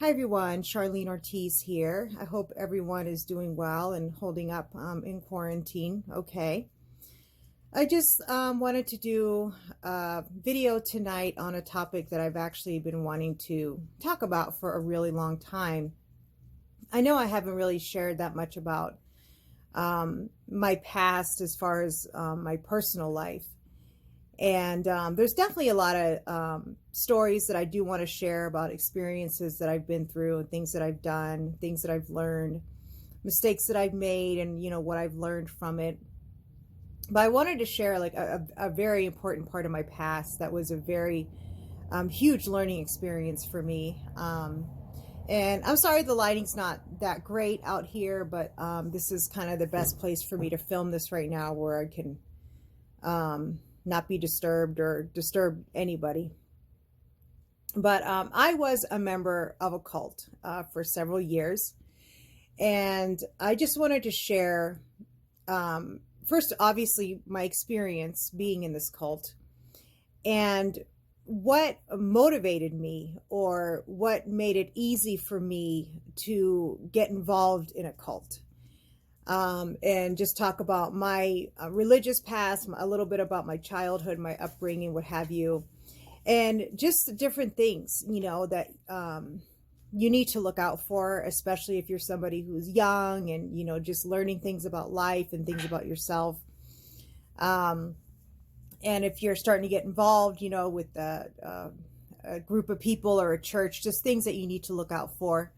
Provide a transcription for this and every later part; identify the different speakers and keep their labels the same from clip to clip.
Speaker 1: Hi everyone, Charlene Ortiz here. I hope everyone is doing well and holding up in quarantine. Okay. I just wanted to do a video tonight on a topic that I've actually been wanting to talk about for a really long time. I know I haven't really shared that much about my past as far as my personal life. And there's definitely a lot of stories that I do want to share about experiences that I've been through and things that I've done, things that I've learned, mistakes that I've made, and what I've learned from it. But I wanted to share like a very important part of my past that was a very huge learning experience for me. And I'm sorry the lighting's not that great out here, but this is kind of the best place for me to film this right now where I can not be disturbed or disturb anybody. But I was a member of a cult for several years. And I just wanted to share, first, obviously, my experience being in this cult and what motivated me or what made it easy for me to get involved in a cult. And just talk about my religious past, a little bit about my childhood, my upbringing, what have you, and just different things, that you need to look out for, especially if you're somebody who's young and, just learning things about life and things about yourself. And if you're starting to get involved, with a group of people or a church, just things that you need to look out for.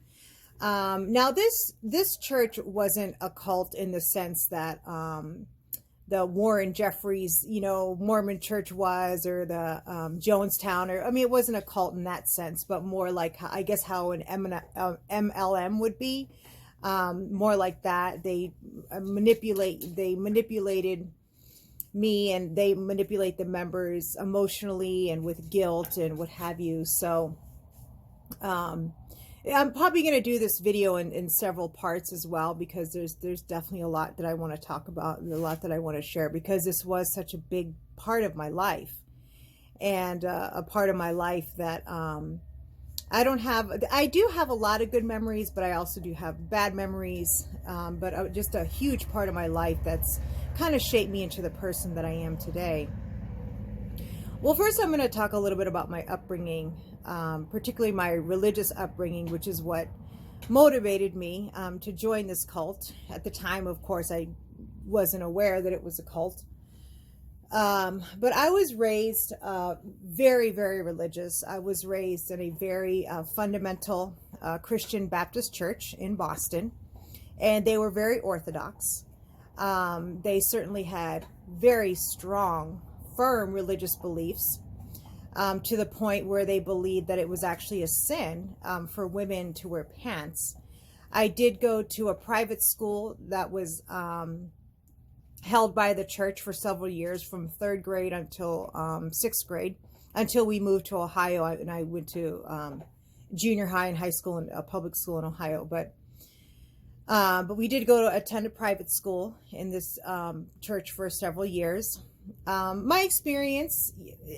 Speaker 1: Now this church wasn't a cult in the sense that the Warren Jeffries, Mormon church was, or the Jonestown, or it wasn't a cult in that sense, but more like I guess how an MLM would be, more like that. They manipulated me, and they manipulate the members emotionally and with guilt and what have you. So. I'm probably going to do this video in several parts as well, because there's definitely a lot that I want to talk about and a lot that I want to share, because this was such a big part of my life, and a part of my life that I do have a lot of good memories, but I also do have bad memories, but just a huge part of my life that's kind of shaped me into the person that I am today. Well, first I'm going to talk a little bit about my upbringing, particularly my religious upbringing, which is what motivated me to join this cult. At the time, of course, I wasn't aware that it was a cult. But I was raised very, very religious. I was raised in a very fundamental Christian Baptist church in Boston, and they were very orthodox. They certainly had very strong, firm religious beliefs, to the point where they believed that it was actually a sin for women to wear pants. I did go to a private school that was held by the church for several years, from third grade until sixth grade, until we moved to Ohio, and I went to junior high and high school and a public school in Ohio. But we did go to attend a private school in this church for several years. My experience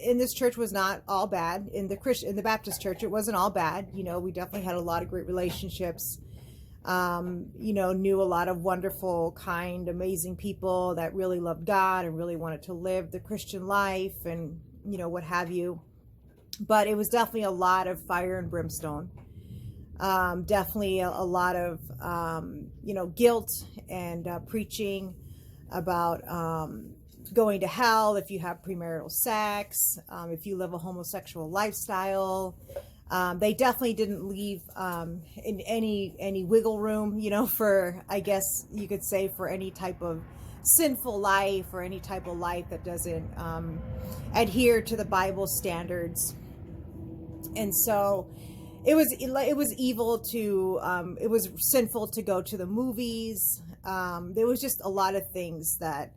Speaker 1: in this church was not all bad. In the Baptist church, it wasn't all bad. We definitely had a lot of great relationships. Knew a lot of wonderful, kind, amazing people that really loved God and really wanted to live the Christian life, and what have you. But it was definitely a lot of fire and brimstone. Definitely a lot of guilt and preaching about going to hell if you have premarital sex, if you live a homosexual lifestyle. They definitely didn't leave in any wiggle room, for, I guess you could say, for any type of sinful life or any type of life that doesn't adhere to the Bible standards. And so it was evil to it was sinful to go to the movies. There was just a lot of things that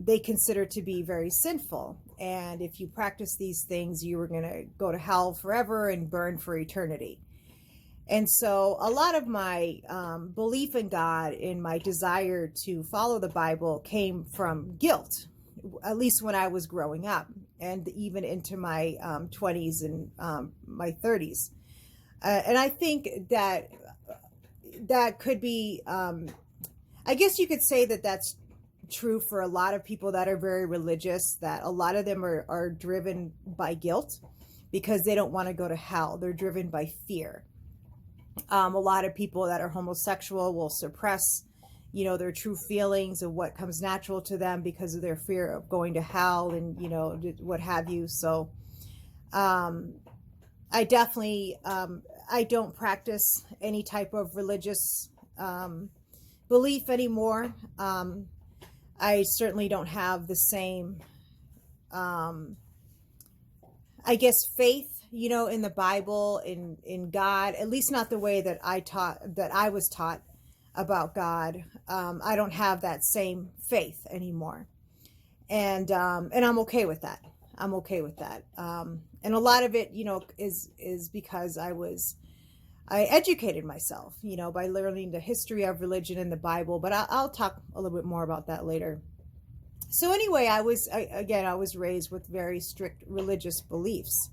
Speaker 1: they consider to be very sinful. And if you practice these things, you were going to go to hell forever and burn for eternity. And so a lot of my belief in God and my desire to follow the Bible came from guilt, at least when I was growing up, and even into my 20s and my 30s. And I think that that could be, I guess you could say that that's true for a lot of people that are very religious, that a lot of them are driven by guilt because they don't want to go to hell. They're driven by fear. A lot of people that are homosexual will suppress, their true feelings of what comes natural to them because of their fear of going to hell and, what have you. So, I definitely, I don't practice any type of religious, belief anymore. I certainly don't have the same, I guess, faith, in the Bible, in God, at least not the way that I was taught about God. I don't have that same faith anymore. And I'm okay with that. I'm okay with that. And a lot of it, is because I educated myself, by learning the history of religion in the Bible, but I'll talk a little bit more about that later. So anyway, I was raised with very strict religious beliefs.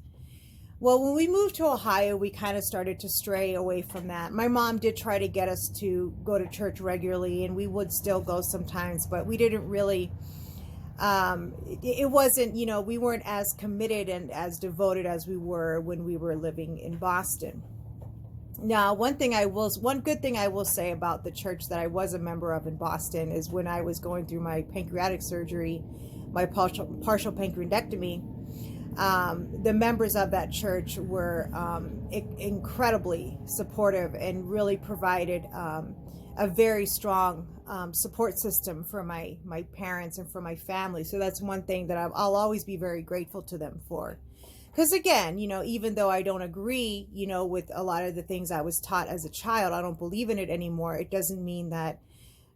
Speaker 1: Well, when we moved to Ohio, we kind of started to stray away from that. My mom did try to get us to go to church regularly, and we would still go sometimes, but we didn't really, it wasn't, we weren't as committed and as devoted as we were when we were living in Boston. Now, one good thing I will say about the church that I was a member of in Boston is when I was going through my pancreatic surgery, my partial pancreatectomy, the members of that church were incredibly supportive and really provided a very strong support system for my parents and for my family. So that's one thing that I'll always be very grateful to them for. Because again, even though I don't agree, with a lot of the things I was taught as a child, I don't believe in it anymore. It doesn't mean that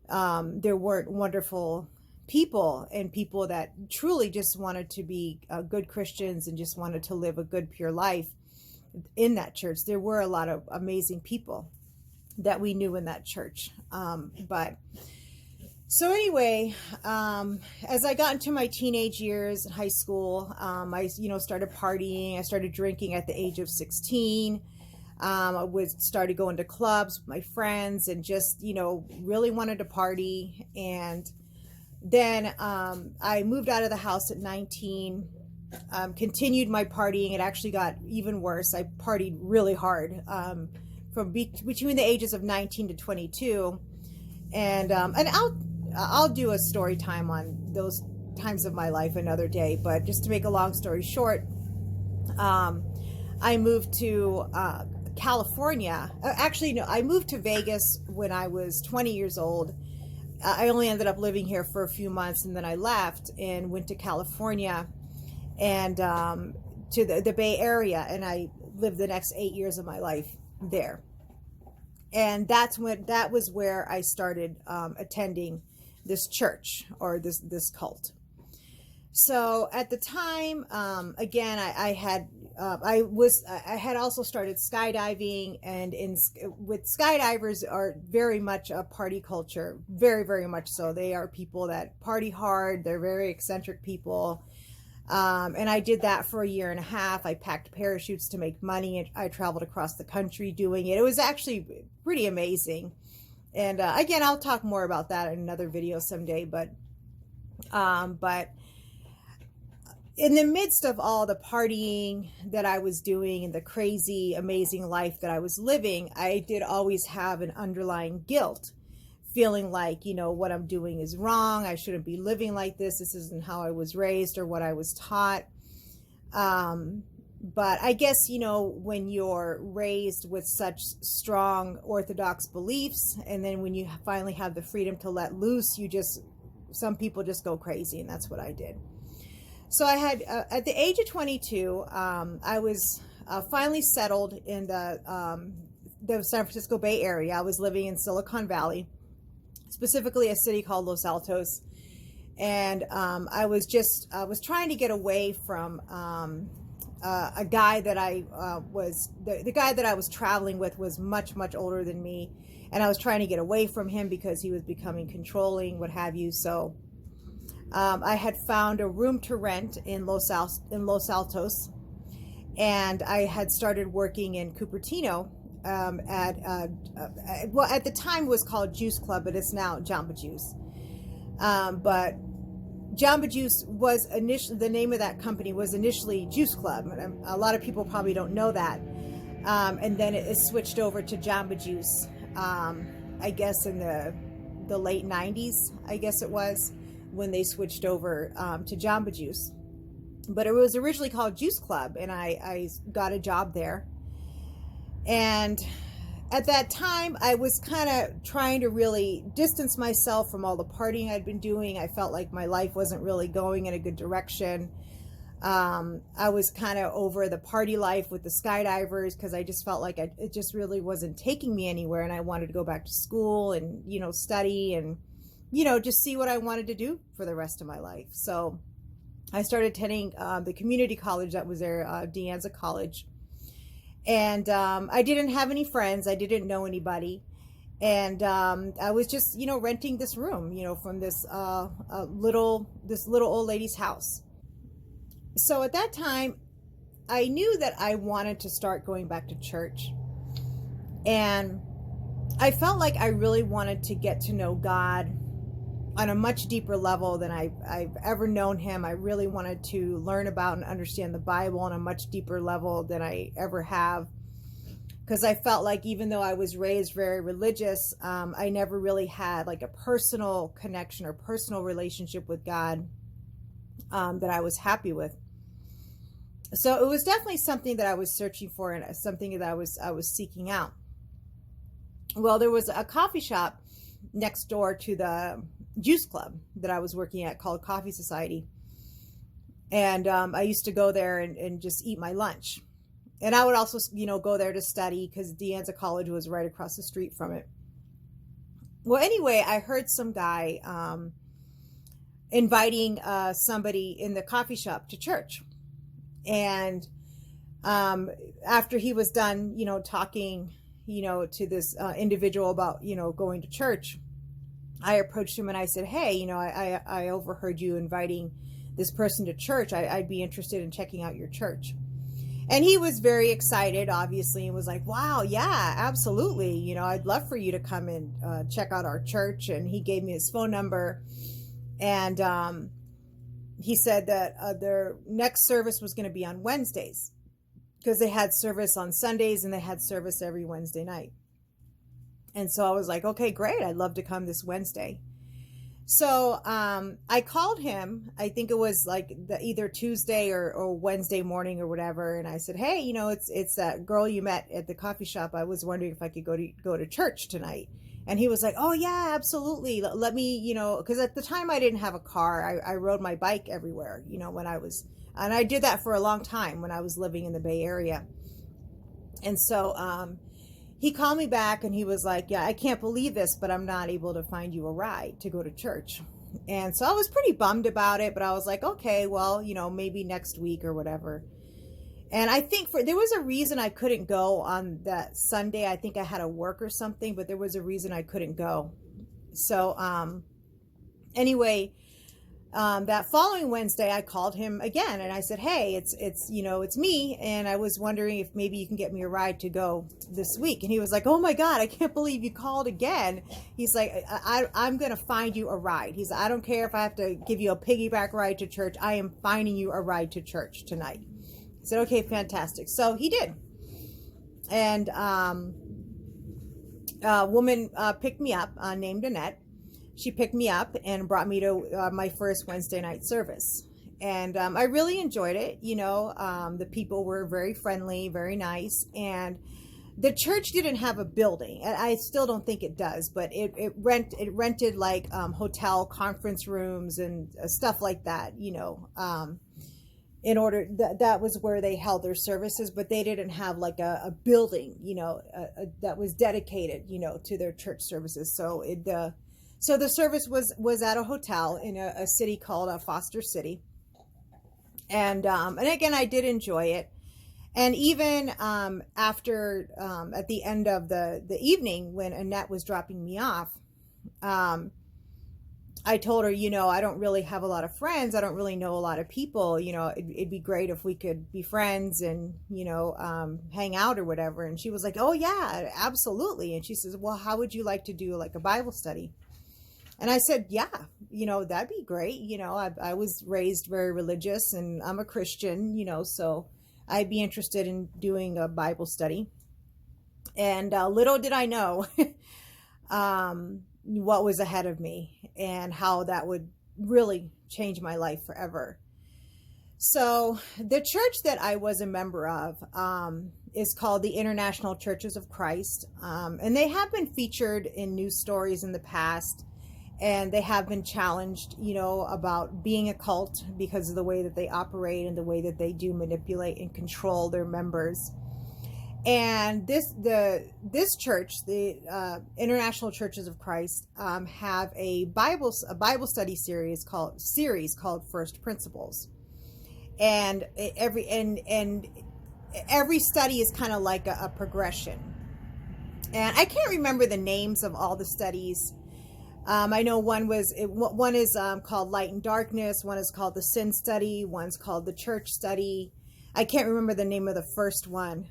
Speaker 1: there weren't wonderful people and people that truly just wanted to be good Christians and just wanted to live a good, pure life in that church. There were a lot of amazing people that we knew in that church. So anyway, as I got into my teenage years in high school, I, started partying. I started drinking at the age of 16. I started going to clubs with my friends and just, really wanted to party. And then I moved out of the house at 19, continued my partying. It actually got even worse. I partied really hard from between the ages of 19 to 22. And I'll do a story time on those times of my life another day, but just to make a long story short, I moved to California. Actually, no, I moved to Vegas when I was 20 years old. I only ended up living here for a few months, and then I left and went to California and to the Bay Area, and I lived the next 8 years of my life there. And that was where I started attending this church or this cult. So at the time, again, I had also started skydiving, and with skydivers are very much a party culture, very, very much so. They are people that party hard. They're very eccentric people. And I did that for a year and a half. I packed parachutes to make money, and I traveled across the country doing it. It was actually pretty amazing. And again, I'll talk more about that in another video someday. But in the midst of all the partying that I was doing and the crazy, amazing life that I was living, I did always have an underlying guilt, feeling like, what I'm doing is wrong. I shouldn't be living like this. This isn't how I was raised or what I was taught. But I guess, when you're raised with such strong Orthodox beliefs, and then when you finally have the freedom to let loose, some people just go crazy, and that's what I did. So I had, at the age of 22, I was finally settled in the San Francisco Bay Area. I was living in Silicon Valley, specifically a city called Los Altos. And I was trying to get away from a guy that the guy that I was traveling with was much, much older than me. And I was trying to get away from him because he was becoming controlling, what have you. So I had found a room to rent in Los Altos. And I had started working in Cupertino at the time it was called Juice Club, but it's now Jamba Juice. But Jamba Juice was initially, the name of that company was initially Juice Club. A lot of people probably don't know that. And then it switched over to Jamba Juice, I guess in the late 90s, I guess it was, when they switched over to Jamba Juice. But it was originally called Juice Club, and I got a job there. And at that time, I was kind of trying to really distance myself from all the partying I'd been doing. I felt like my life wasn't really going in a good direction. I was kind of over the party life with the skydivers because I just felt like it just really wasn't taking me anywhere, and I wanted to go back to school and, study and, just see what I wanted to do for the rest of my life. So I started attending the community college that was there, De Anza College. And I didn't have any friends. I didn't know anybody. And I was just, renting this room, from this little old lady's house. So at that time, I knew that I wanted to start going back to church. And I felt like I really wanted to get to know God on a much deeper level than I've ever known him. I really wanted to learn about and understand the Bible on a much deeper level than I ever have. Because I felt like even though I was raised very religious, I never really had like a personal connection or personal relationship with God that I was happy with. So it was definitely something that I was searching for and something that I was seeking out. Well, there was a coffee shop next door to the Juice Club that I was working at called Coffee Society. And I used to go there and just eat my lunch. And I would also, go there to study because De Anza College was right across the street from it. Well, anyway, I heard some guy inviting somebody in the coffee shop to church. And after he was done, talking, to this individual about, going to church, I approached him and I said, hey, I overheard you inviting this person to church. I'd be interested in checking out your church. And he was very excited, obviously, and was like, wow, yeah, absolutely. I'd love for you to come and check out our church. And he gave me his phone number. And he said that their next service was going to be on Wednesdays because they had service on Sundays and they had service every Wednesday night. And so I was like, okay, great. I'd love to come this Wednesday. So I called him. I think it was like either Tuesday or Wednesday morning or whatever. And I said, hey, it's that girl you met at the coffee shop. I was wondering if I could go to church tonight. And he was like, oh, yeah, absolutely. Let me, because at the time I didn't have a car. I rode my bike everywhere, when and I did that for a long time when I was living in the Bay Area. And so he called me back and he was like, yeah, I can't believe this, but I'm not able to find you a ride to go to church. And so I was pretty bummed about it, but I was like, okay, well, maybe next week or whatever. And I think there was a reason I couldn't go on that Sunday. I think I had to work or something, but there was a reason I couldn't go. So anyway, that following Wednesday, I called him again and I said, hey, it's me. And I was wondering if maybe you can get me a ride to go this week. And he was like, oh my God, I can't believe you called again. He's like, I'm going to find you a ride. He's like, I don't care if I have to give you a piggyback ride to church. I am finding you a ride to church tonight. I said, okay, fantastic. So he did. And a woman picked me up named Annette. She picked me up and brought me to my first Wednesday night service. And I really enjoyed it. The people were very friendly, very nice. And the church didn't have a building. And I still don't think it does, but it rented like hotel conference rooms and stuff like that, in order that was where they held their services, but they didn't have like a building, that was dedicated, to their church services. So the service was at a hotel in a city called Foster City. And again, I did enjoy it. And even after, at the end of the evening when Annette was dropping me off, I told her, I don't really have a lot of friends. I don't really know a lot of people. It'd be great if we could be friends and, hang out or whatever. And she was like, oh, yeah, absolutely. And she says, well, how would you like to do like a Bible study? And I said, yeah, that'd be great. I was raised very religious and I'm a Christian, so I'd be interested in doing a Bible study. And little did I know what was ahead of me and how that would really change my life forever. So the church that I was a member of is called the International Churches of Christ. And they have been featured in news stories in the past. And they have been challenged, about being a cult because of the way that they operate and the way that they do manipulate and control their members. And this church, the International Churches of Christ, have a Bible study series called First Principles, and every study is kind of like a progression. And I can't remember the names of all the studies. I know one is called Light and Darkness. One is called the Sin Study. One's called the Church Study. I can't remember the name of the first one.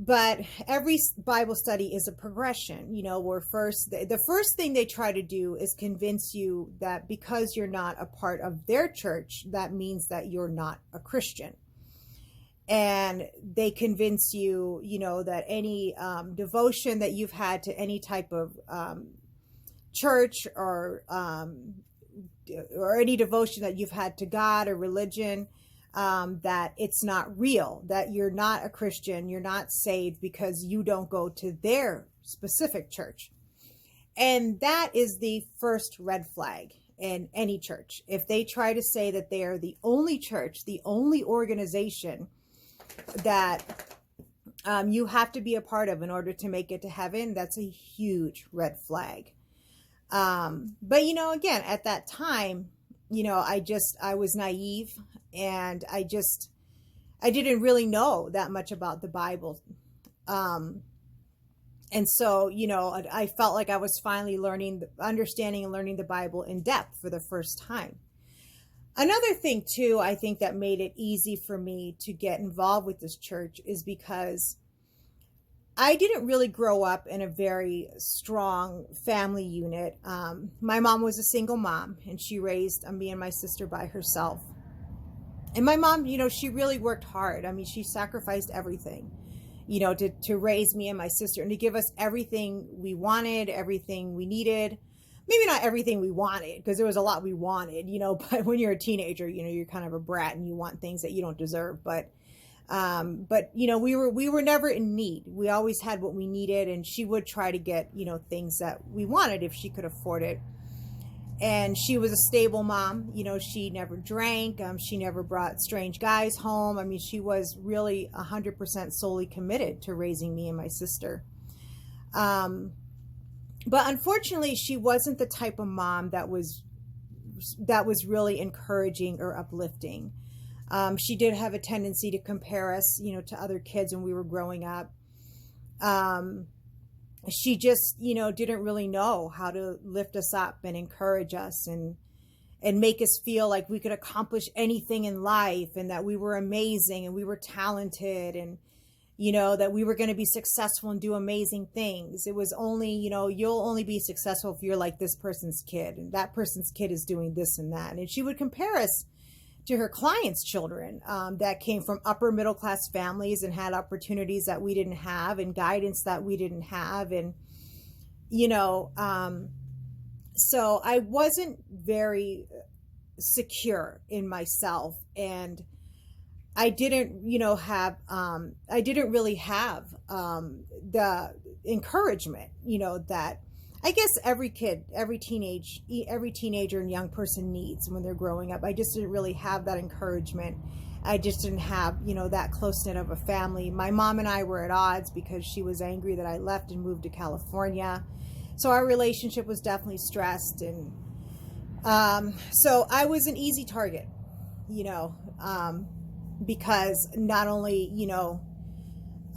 Speaker 1: But every Bible study is a progression, where the first thing they try to do is convince you that because you're not a part of their church, that means that you're not a Christian. And they convince you, that any devotion that you've had to any type of church or any devotion that you've had to God or religion, that it's not real, that you're not a Christian, you're not saved because you don't go to their specific church. And that is the first red flag in any church. If they try to say that they are the only church, the only organization that you have to be a part of in order to make it to heaven, that's a huge red flag. But again, at that time, I was naive, and I didn't really know that much about the Bible. And so, I felt like I was finally understanding and learning the Bible in depth for the first time. Another thing too, I think that made it easy for me to get involved with this church is because I didn't really grow up in a very strong family unit. My mom was a single mom, and she raised me and my sister by herself. And my mom, she really worked hard. I mean, she sacrificed everything, to raise me and my sister and to give us everything we wanted, everything we needed. Maybe not everything we wanted, because there was a lot we wanted, but when you're a teenager, you're kind of a brat and you want things that you don't deserve. But we were never in need. We always had what we needed, and she would try to get, things that we wanted if she could afford it. And she was a stable mom. She never drank. She never brought strange guys home. I mean, she was really 100% solely committed to raising me and my sister. But unfortunately, she wasn't the type of mom that was really encouraging or uplifting. She did have a tendency to compare us, to other kids when we were growing up. She just, didn't really know how to lift us up and encourage us and make us feel like we could accomplish anything in life, and that we were amazing and we were talented, and, that we were going to be successful and do amazing things. It was only, you'll only be successful if you're like this person's kid, and that person's kid is doing this and that. And she would compare us to her clients' children that came from upper middle class families and had opportunities that we didn't have and guidance that we didn't have. And, so I wasn't very secure in myself, and I didn't, I didn't really have the encouragement, that I guess every kid, every teenager and young person needs when they're growing up. I just didn't really have that encouragement. I just didn't have, that close-knit of a family. My mom and I were at odds because she was angry that I left and moved to California. So our relationship was definitely stressed. And so I was an easy target, because not only,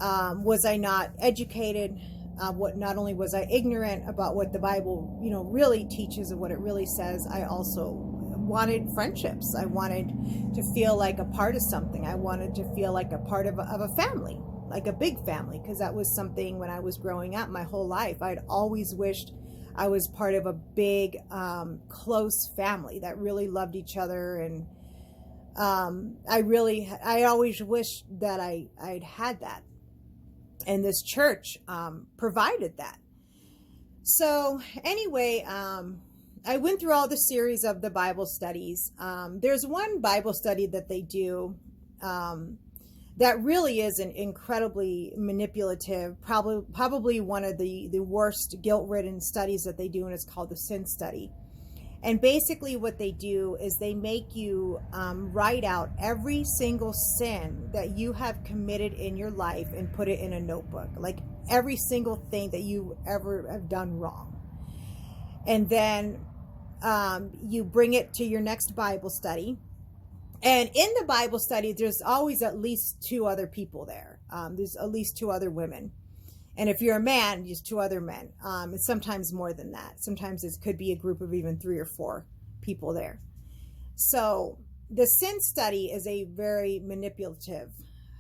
Speaker 1: was I not educated, What not only was I ignorant about what the Bible, really teaches and what it really says, I also wanted friendships. I wanted to feel like a part of something. I wanted to feel like a part of a family, like a big family, because that was something when I was growing up my whole life. I'd always wished I was part of a big, close family that really loved each other. And I always wished that I'd had that. And this church provided that. So anyway, I went through all the series of the Bible studies. There's one Bible study that they do that really is an incredibly manipulative, probably one of the worst guilt-ridden studies that they do, and it's called the Sin Study. And basically what they do is they make you write out every single sin that you have committed in your life and put it in a notebook, like every single thing that you ever have done wrong. And then you bring it to your next Bible study. And in the Bible study, there's always at least 2 other people there. There's at least 2 other women. And if you're a man, just 2 other men. It's sometimes more than that. Sometimes it could be a group of even 3 or 4 people there. So the Sin Study is a very manipulative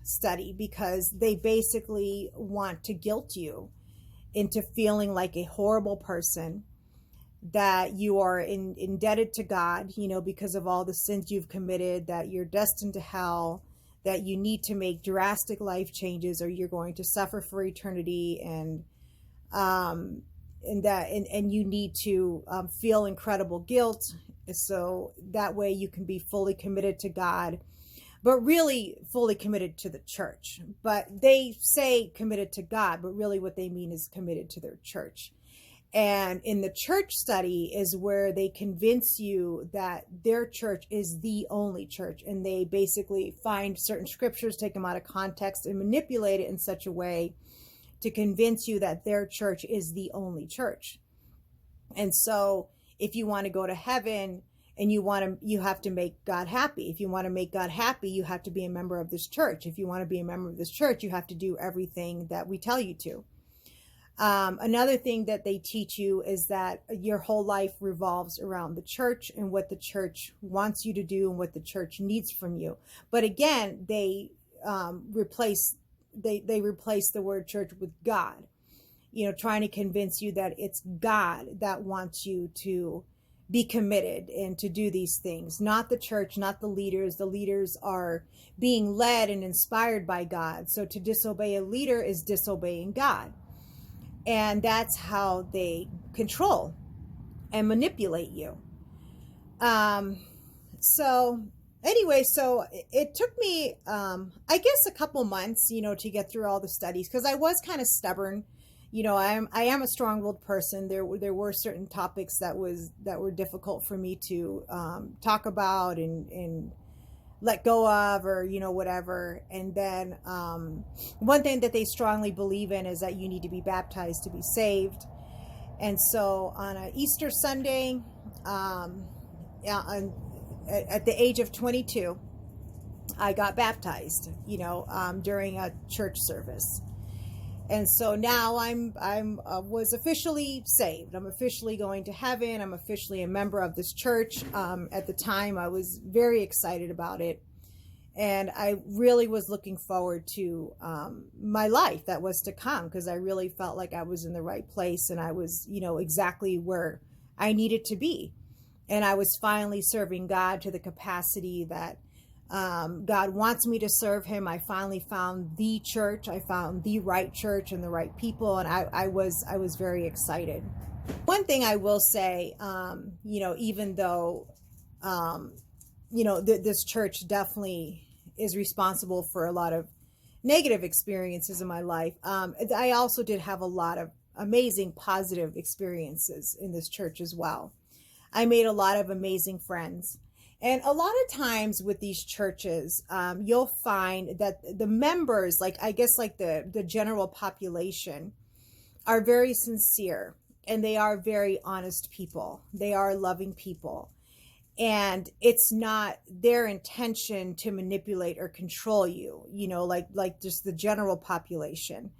Speaker 1: study because they basically want to guilt you into feeling like a horrible person, that you are indebted to God, because of all the sins you've committed, that you're destined to hell, that you need to make drastic life changes or you're going to suffer for eternity, and you need to feel incredible guilt, so that way you can be fully committed to God, but really fully committed to the church. But they say committed to God, but really what they mean is committed to their church. And in the church study is where they convince you that their church is the only church. And they basically find certain scriptures, take them out of context, and manipulate it in such a way to convince you that their church is the only church. And so if you want to go to heaven and you have to make God happy. If you want to make God happy, you have to be a member of this church. If you want to be a member of this church, you have to do everything that we tell you to. Another thing that they teach you is that your whole life revolves around the church and what the church wants you to do and what the church needs from you. But again, they replace the word church with God, trying to convince you that it's God that wants you to be committed and to do these things, not the church, not the leaders. The leaders are being led and inspired by God. So to disobey a leader is disobeying God. And that's how they control and manipulate you. So anyway, so it took me, I guess a couple months, to get through all the studies, because I was kind of stubborn. I am a strong-willed person. There were certain topics that were difficult for me to talk about and let go of, or whatever. And then one thing that they strongly believe in is that you need to be baptized to be saved. And so on a Easter Sunday, at the age of 22, I got baptized, during a church service. And so now was officially saved. I'm officially going to heaven. I'm officially a member of this church. At the time, I was very excited about it. And I really was looking forward to my life that was to come, because I really felt like I was in the right place and I was, exactly where I needed to be. And I was finally serving God to the capacity that God wants me to serve him. I finally found the church. I found the right church and the right people. And I was very excited. One thing I will say, even though, this church definitely is responsible for a lot of negative experiences in my life, I also did have a lot of amazing positive experiences in this church as well. I made a lot of amazing friends. And a lot of times with these churches, you'll find that the members, the general population, are very sincere, and they are very honest people. They are loving people. And it's not their intention to manipulate or control you, like just the general population.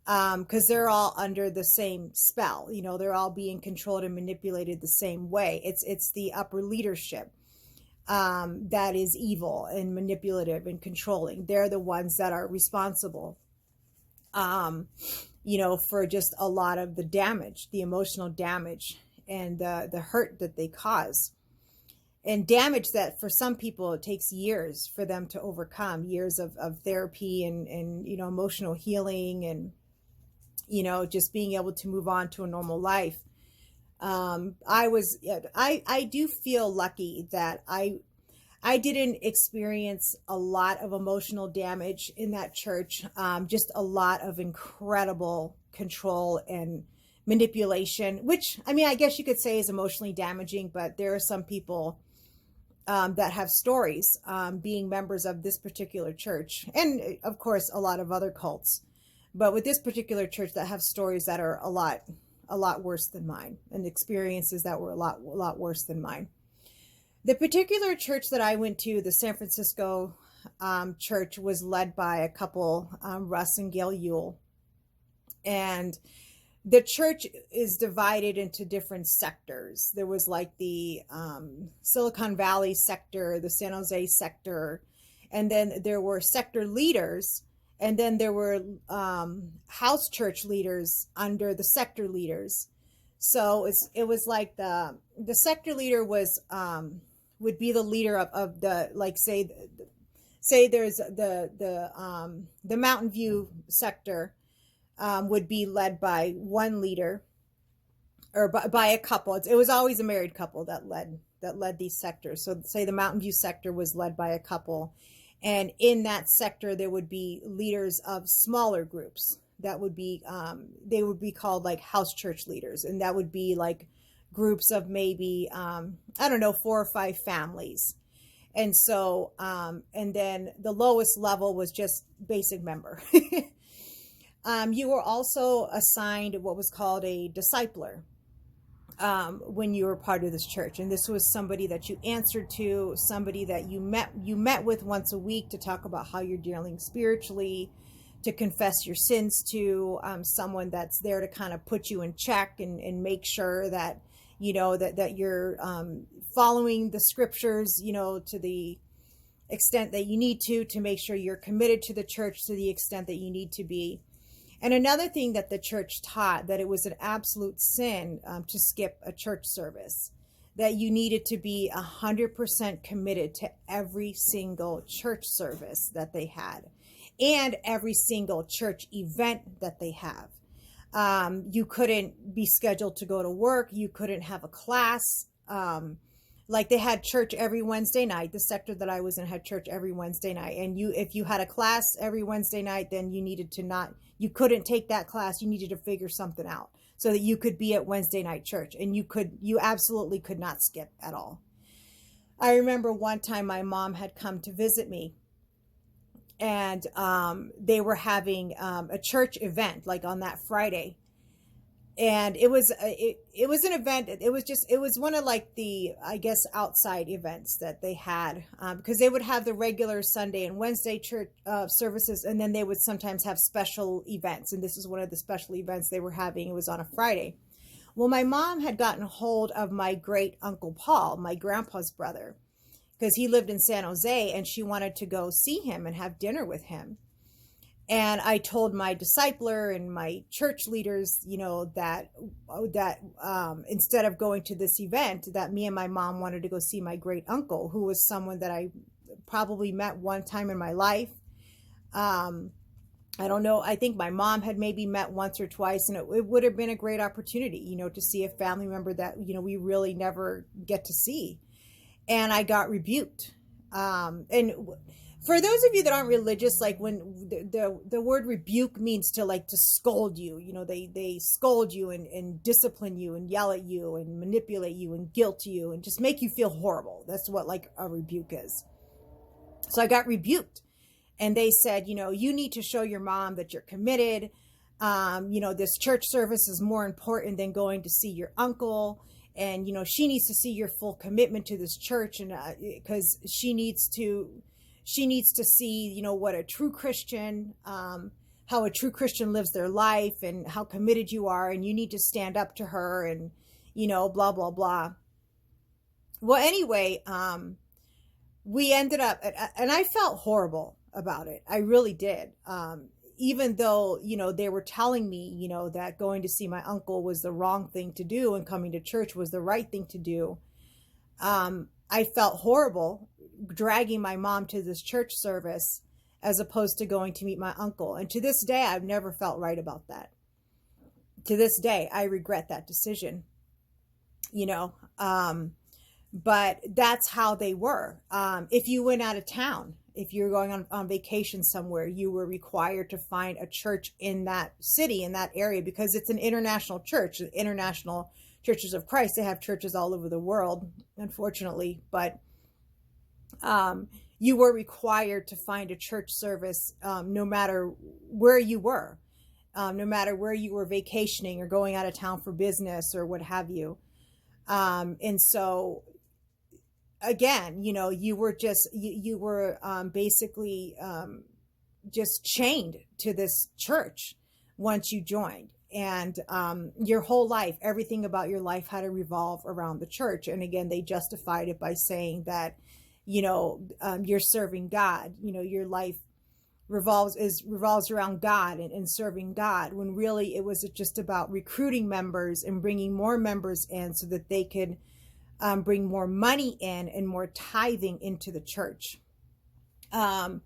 Speaker 1: because they're all under the same spell. They're all being controlled and manipulated the same way. It's the upper leadership that is evil and manipulative and controlling. They're the ones that are responsible, for just a lot of the damage, the emotional damage, and the hurt that they cause. And damage that for some people it takes years for them to overcome, years of therapy and emotional healing, and just being able to move on to a normal life. I do feel lucky that I didn't experience a lot of emotional damage in that church. Just a lot of incredible control and manipulation, which, I mean, I guess you could say is emotionally damaging, but there are some people that have stories being members of this particular church, and of course a lot of other cults, but with this particular church, that have stories that are a lot worse than mine, and experiences that were a lot worse than mine. The particular church that I went to, the San Francisco church, was led by a couple, Russ and Gail Ewell, and the church is divided into different sectors. There was like the Silicon Valley sector, the San Jose sector, and then there were sector leaders, and then there were house church leaders under the sector leaders. So it was like the sector leader was would be the leader of the, like, say there's the Mountain View sector. Would be led by one leader, or by a couple. It was always a married couple that led these sectors. So say the Mountain View sector was led by a couple, and in that sector there would be leaders of smaller groups that would be they would be called like house church leaders, and that would be like groups of maybe 4 or 5 families. And so and then the lowest level was just basic member. You were also assigned what was called a discipler when you were part of this church. And this was somebody that you answered to, somebody that you met with once a week to talk about how you're dealing spiritually, to confess your sins to, someone that's there to kind of put you in check and make sure that, that you're following the scriptures, to the extent that you need to make sure you're committed to the church to the extent that you need to be. And another thing that the church taught, that it was an absolute sin to skip a church service, that you needed to be 100% committed to every single church service that they had, and every single church event that they have. You couldn't be scheduled to go to work. You couldn't have a class. Like they had church every Wednesday night. The sector that I was in had church every Wednesday night. And if you had a class every Wednesday night, then you couldn't take that class. You needed to figure something out so that you could be at Wednesday night church, and you absolutely could not skip at all. I remember one time my mom had come to visit me, and they were having a church event like on that Friday. And it was an event. It was one of like the, I guess, outside events that they had, because they would have the regular Sunday and Wednesday church services, and then they would sometimes have special events. And this is one of the special events they were having. It was on a Friday. Well, my mom had gotten hold of my great uncle Paul, my grandpa's brother, because he lived in San Jose, and she wanted to go see him and have dinner with him. And I told my discipler and my church leaders, that instead of going to this event, that me and my mom wanted to go see my great uncle, who was someone that I probably met one time in my life. I don't know. I think my mom had maybe met once or twice, and it would have been a great opportunity, to see a family member that, we really never get to see. And I got rebuked. And for those of you that aren't religious, like when the word rebuke means to scold you, they scold you and discipline you and yell at you and manipulate you and guilt you and just make you feel horrible. That's what like a rebuke is. So I got rebuked, and they said, you need to show your mom that you're committed. This church service is more important than going to see your uncle. And, she needs to see your full commitment to this church, and because she needs to see, what a true Christian how a true Christian lives their life and how committed you are, and you need to stand up to her, and, blah, blah, blah. Well, anyway, we ended up, and I felt horrible about it. I really did. Even though, they were telling me, that going to see my uncle was the wrong thing to do and coming to church was the right thing to do. I felt horrible dragging my mom to this church service as opposed to going to meet my uncle. And to this day, I've never felt right about that. To this day, I regret that decision, but that's how they were. If you went out of town, if you're going on vacation somewhere, you were required to find a church in that city, in that area, because it's an international church, International Churches of Christ. They have churches all over the world, unfortunately, but you were required to find a church service no matter where you were, no matter where you were vacationing or going out of town for business or what have you. And so, again, you were just, you were basically just chained to this church once you joined. And your whole life, everything about your life had to revolve around the church. And again, they justified it by saying that, you're serving God, your life revolves around God and serving God, when really it was just about recruiting members and bringing more members in so that they could bring more money in and more tithing into the church. And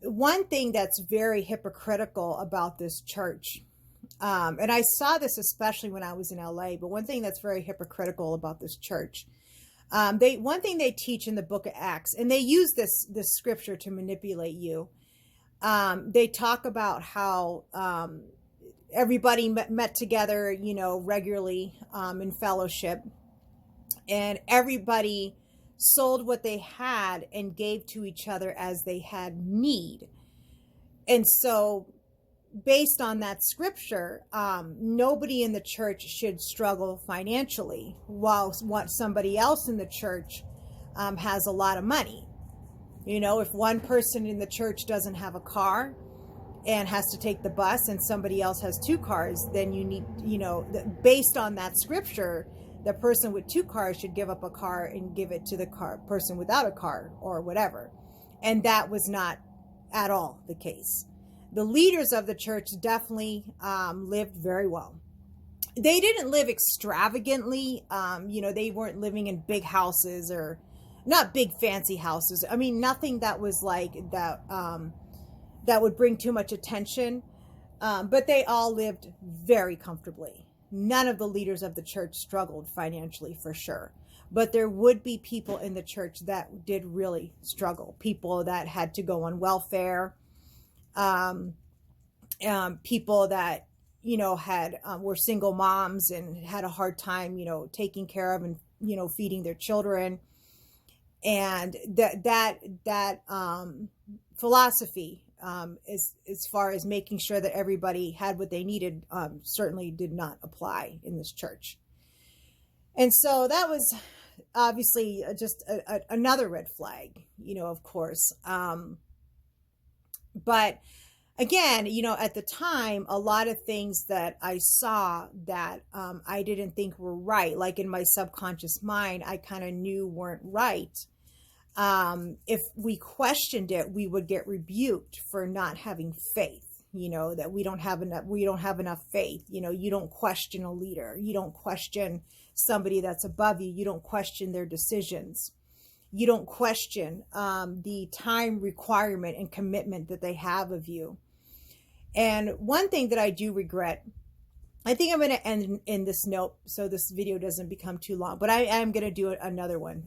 Speaker 1: one thing that's very hypocritical about this church, and I saw this especially when I was in LA, but one thing that's very hypocritical about this church, one thing they teach in the book of Acts, and they use this scripture to manipulate you. They talk about how everybody met together, regularly in fellowship, and everybody sold what they had and gave to each other as they had need. And so based on that scripture, nobody in the church should struggle financially while somebody else in the church has a lot of money. If one person in the church doesn't have a car and has to take the bus and somebody else has two cars, then you need, based on that scripture, the person with two cars should give up a car and give it to the person without a car or whatever. And that was not at all the case. The leaders of the church definitely lived very well. They didn't live extravagantly. They weren't living in big houses, or not big fancy houses. I mean, nothing that was like that, that would bring too much attention. But they all lived very comfortably. None of the leaders of the church struggled financially, for sure. But there would be people in the church that did really struggle. People that had to go on welfare. People that, were single moms and had a hard time, taking care of and, feeding their children. And that philosophy, as far as making sure that everybody had what they needed, certainly did not apply in this church. And so that was obviously just another red flag, of course. But again, at the time, a lot of things that I saw that I didn't think were right, like in my subconscious mind, I kind of knew weren't right. If we questioned it, we would get rebuked for not having faith, that we don't have enough faith. You don't question a leader. You don't question somebody that's above you. You don't question their decisions. You don't question the time requirement and commitment that they have of you. And one thing that I do regret, I think I'm going to end in this note so this video doesn't become too long, but I am going to do another one.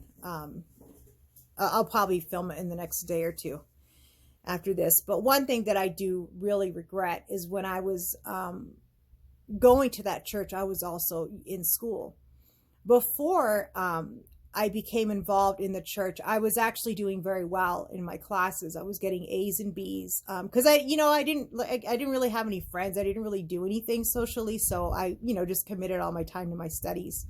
Speaker 1: I'll probably film it in the next day or two after this. But one thing that I do really regret is when I was going to that church, I was also in school. Before I became involved in the church, I was actually doing very well in my classes. I was getting A's and B's because I didn't really have any friends. I didn't really do anything socially, so I just committed all my time to my studies.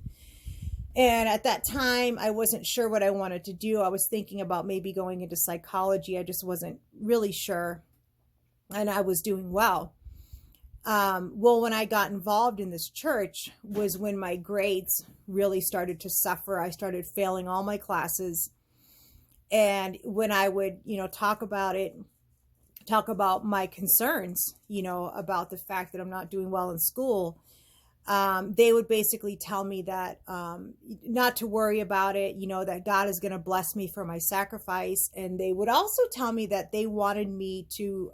Speaker 1: And at that time, I wasn't sure what I wanted to do. I was thinking about maybe going into psychology. I just wasn't really sure. and I was doing well. Well, when I got involved in this church was when my grades really started to suffer. I started failing all my classes. And when I would, talk about it, talk about my concerns, about the fact that I'm not doing well in school, they would basically tell me that not to worry about it, that God is going to bless me for my sacrifice. And they would also tell me that they wanted me to,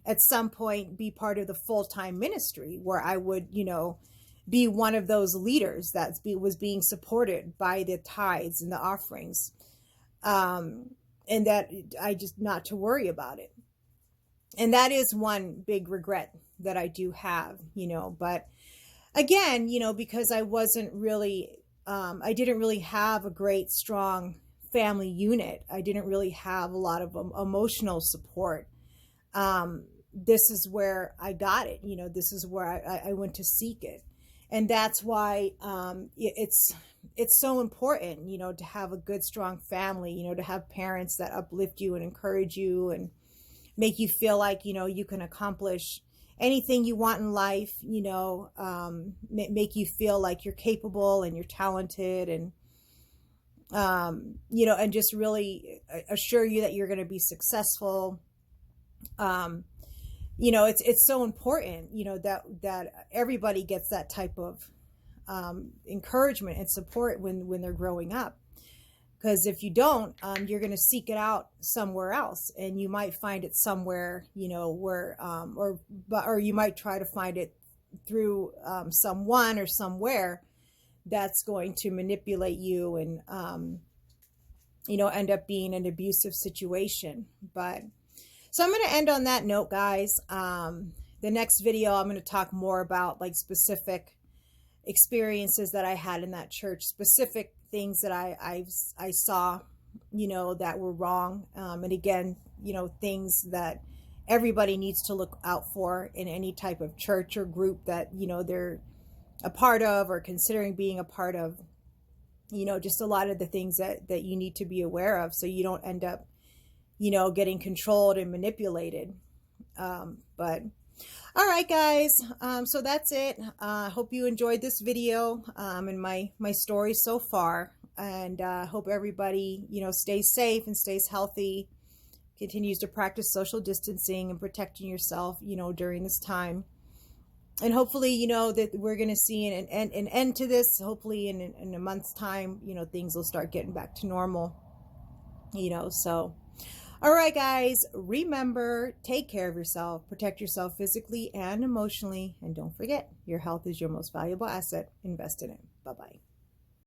Speaker 1: at some point, be part of the full-time ministry where I would, be one of those leaders that was being supported by the tithes and the offerings. And that I just not to worry about it. And that is one big regret that I do have, but again, because I wasn't really, I didn't really have a great, strong family unit. I didn't really have a lot of emotional support. This is where I got it. This is where I went to seek it. And that's why it's so important, to have a good, strong family, to have parents that uplift you and encourage you and make you feel like, you can accomplish anything you want in life, make you feel like you're capable and you're talented and, and just really assure you that you're going to be successful. It's so important, that everybody gets that type of encouragement and support when they're growing up. Because if you don't, you're going to seek it out somewhere else, and you might find it somewhere, where, or you might try to find it through someone or somewhere that's going to manipulate you and, end up being an abusive situation. But so I'm going to end on that note, guys. The next video, I'm going to talk more about like specific experiences that I had in that church, specific things that I saw, that were wrong. And again, things that everybody needs to look out for in any type of church or group that, they're a part of or considering being a part of, just a lot of the things that you need to be aware of so you don't end up, getting controlled and manipulated. But all right, guys. So that's it. Hope you enjoyed this video and my story so far. And hope everybody, stays safe and stays healthy, continues to practice social distancing and protecting yourself, during this time. And hopefully, that we're going to see an end to this. Hopefully in a month's time, things will start getting back to normal, so. All right, guys, remember, take care of yourself, protect yourself physically and emotionally, and don't forget, your health is your most valuable asset. Invest in it. Bye-bye.